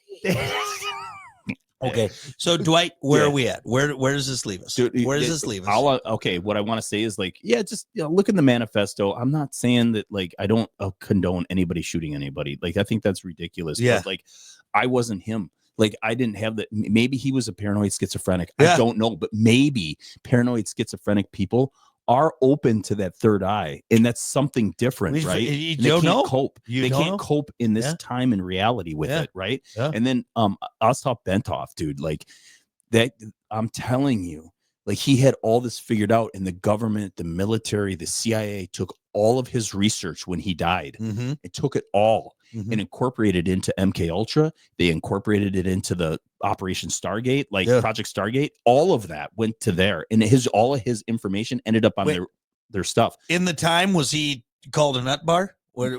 Okay, so Dwight, where are we at? Where does this leave us? Dude, where does this leave us? Okay, what I want to say is like, just look in the manifesto. I'm not saying that like I don't condone anybody shooting anybody. Like I think that's ridiculous. Yeah, but like I wasn't him. Like I didn't have that. Maybe he was a paranoid schizophrenic. Yeah. I don't know, but maybe paranoid schizophrenic people are open to that third eye, and that's something different, right? You And they don't can't know. cope. You They don't can't know. cope in this Yeah. time and reality with Yeah. it, right? Yeah. And then Ostap Bentov, dude, like that. I'm telling you, like he had all this figured out, and the government, the military, the CIA took all of his research when he died. Mm-hmm. It took it all Mm-hmm. and incorporated into MK Ultra. They incorporated it into the Operation Stargate, like Yeah. Project Stargate. All of that went to there, and all of his information ended up on Wait. their stuff. In the time, was he called a nut bar? No,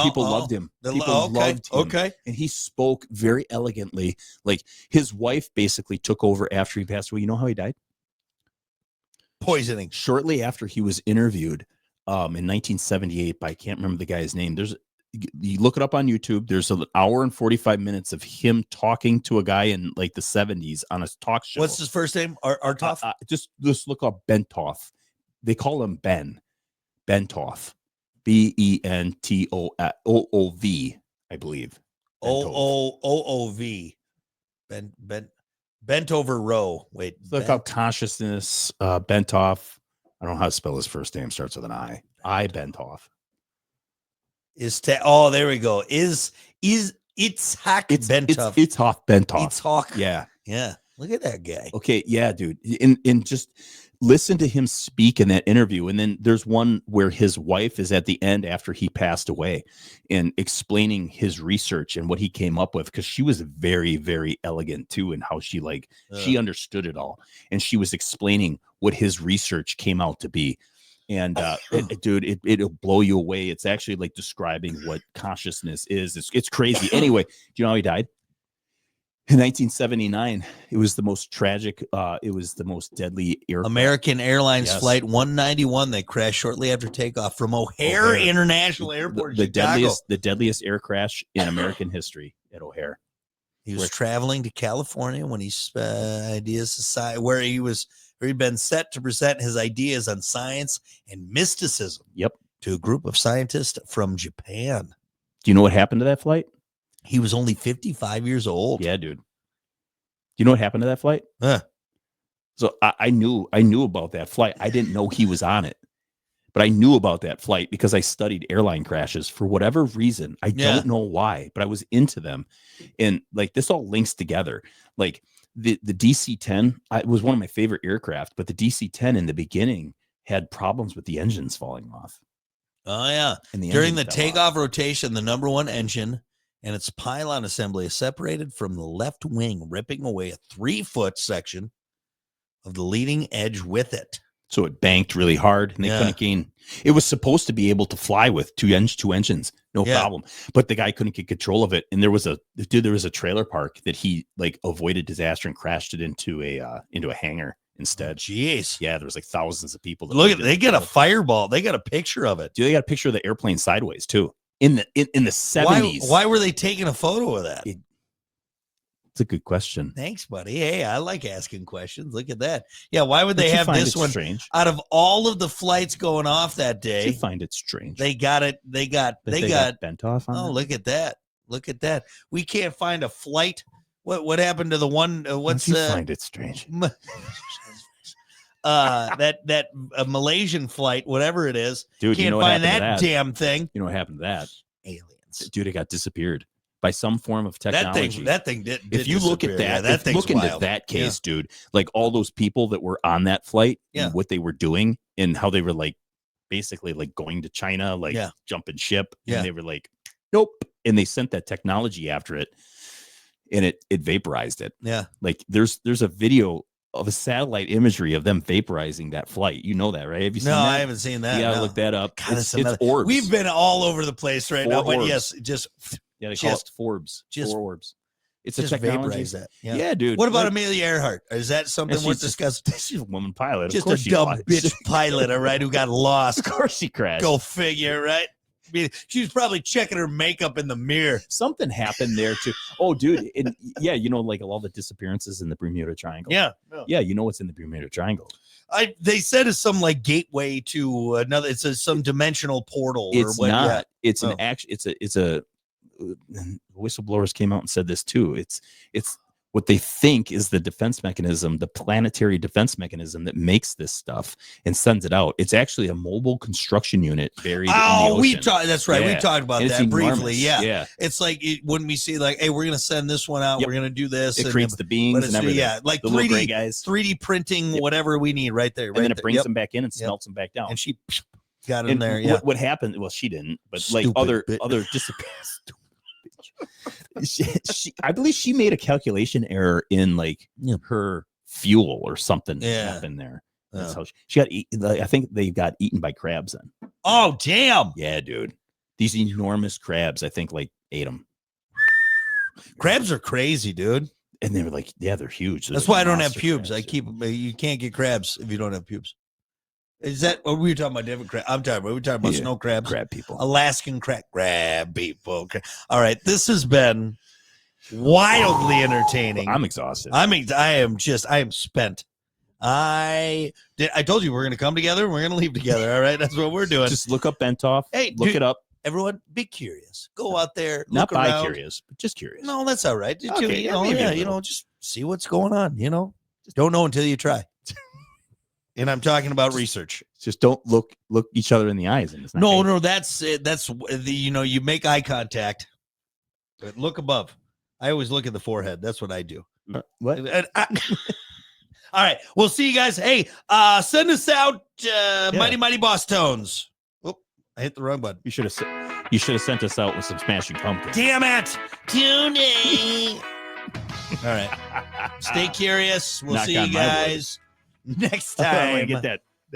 people loved him. People loved him. Okay. And he spoke very elegantly. Like his wife basically took over after he passed away. You know how he died? Poisoning. Shortly after he was interviewed in 1978 by, I can't remember the guy's name. You look it up on YouTube. There's an hour and 45 minutes of him talking to a guy in like the 70s on a talk show. What's his first name? Artov? Just look up Bentov. They call him Bentov. Bentoov, I believe. OOV. Bent over row. Wait. Look up consciousness, Bentov. I don't know how to spell his first name. Starts with an I. Bentov. There we go. Itzhak Bentov. Itzhak Bentov. Itzhak. Yeah. Yeah. Look at that guy. Okay. Yeah, dude. And just listen to him speak in that interview. And then there's one where his wife is at the end after he passed away and explaining his research and what he came up with. Cause she was very, very elegant too. And how she she understood it all. And she was explaining what his research came out to be. And dude, it'll blow you away. It's actually like describing what consciousness is. It's crazy. Anyway, do you know how he died? In 1979, it was the most tragic. It was the most deadly aircraft. American Airlines Yes. Flight 191. They crashed shortly after takeoff from O'Hare International Airport in Chicago. The deadliest air crash in American history at O'Hare. He was traveling to California when Ideas Society, where he'd been set to present his ideas on science and mysticism. Yep. To a group of scientists from Japan. Do you know what happened to that flight? He was only 55 years old. Yeah, dude. Do you know what happened to that flight? So I knew about that flight. I didn't know he was on it, but I knew about that flight because I studied airline crashes for whatever reason. I don't know why, but I was into them. And like this all links together. Like the DC-10 was one of my favorite aircraft, but the DC-10 in the beginning had problems with the engines falling off. Oh, yeah. And During the takeoff rotation, the number one engine and its pylon assembly is separated from the left wing, ripping away a 3-foot section of the leading edge with it. So it banked really hard, and they couldn't gain. It was supposed to be able to fly with two engines, no problem. But the guy couldn't get control of it, and there was a trailer park that he like avoided disaster and crashed it into a hangar instead. Jeez, yeah, there was like thousands of people. Look at they got a fireball. They got a picture of it. Dude, they got a picture of the airplane sideways too. In the 70s. Why were they taking a photo of that? It's a good question. Thanks, buddy. Hey, I like asking questions. Look at that. Yeah, why would they have this one strange? Out of all of the flights going off that day? You find it strange. They got Bentov on. Oh, look at that. Look at that. We can't find a flight. What happened to the one what's you find it strange? that Malaysian flight, whatever it is. Dude, can't find that damn thing. You know what happened to that? Aliens. Dude, it got disappeared by some form of technology. That thing did if you look at that, that look into that case, dude, like all those people that were on that flight and what they were doing and how they were like basically like going to China, like jumping ship. And they were like, nope. And they sent that technology after it and it vaporized it. Yeah. Like there's a video of a satellite imagery of them vaporizing that flight. You know that, right? Have you seen that? No, I haven't seen that. You gotta look that up. God, it's orbs. We've been all over the place right now, but orbs. yes, just they call it Forbes. Just 4 orbs. It's just a technology. vaporize that. Yeah, dude. What about Amelia Earhart? Is that something worth discussing? She's a woman pilot. Just a dumb bitch pilot, all right, who got lost. Of course she crashed. Go figure, right? I mean, she was probably checking her makeup in the mirror. Something happened there too. Oh, dude. You know, like all the disappearances in the Bermuda Triangle. Yeah. You know what's in the Bermuda Triangle. They said it's some like gateway to another. It's some dimensional portal. It's or what, not. yeah. It's an action. It's a and whistleblowers came out and said this too. It's what they think is the defense mechanism, the planetary defense mechanism that makes this stuff and sends it out. It's actually a mobile construction unit buried in the ocean. That's right. Yeah. We talked about And it's that briefly. enormous. Yeah. It's like, when we see like, hey, we're going to send this one out. Yep. We're going to do this. It and creates the beings and everything. Yeah. Like the little gray 3D printing, whatever we need right there. And then it brings Yep. them back in and smelts them back down. And she got in And there. Yeah. what happened? Well, she didn't, but Stupid like other bitch. I believe she made a calculation error in like her fuel or something happened there. That's how she got eaten. I think they got eaten by crabs then. Oh, damn. Yeah, dude. These enormous crabs, I think, like ate them. Crabs are crazy, dude. And they were like, yeah, they're huge. That's why I don't have monster pubes. crabs, You can't get crabs if you don't have pubes. Is that what we were talking about? Different crab. We're talking about snow crabs, crab people, Alaskan crab people. All right, this has been wildly entertaining. I'm exhausted. I am spent. I told you we're going to come together. We're going to leave together. All right, that's what we're doing. Just look up Bentoff. Hey, look it up. Everyone, be curious. Go out there. Not look around. curious, but just curious. No, that's all right. Okay, maybe Just see what's going on. Don't know until you try. And I'm talking about research. Just don't look each other in the eyes. And it's not No, that's it. That's you make eye contact, but look above. I always look at the forehead. That's what I do. What? All right. We'll see you guys. Hey, send us out Mighty Mighty Boss Tones. Whoop, I hit the wrong button. You should have sent us out with some Smashing Pumpkins. Damn it. Tune in. All right. Stay curious. We'll Knock see you on my wood. guys next I'm gonna time. get that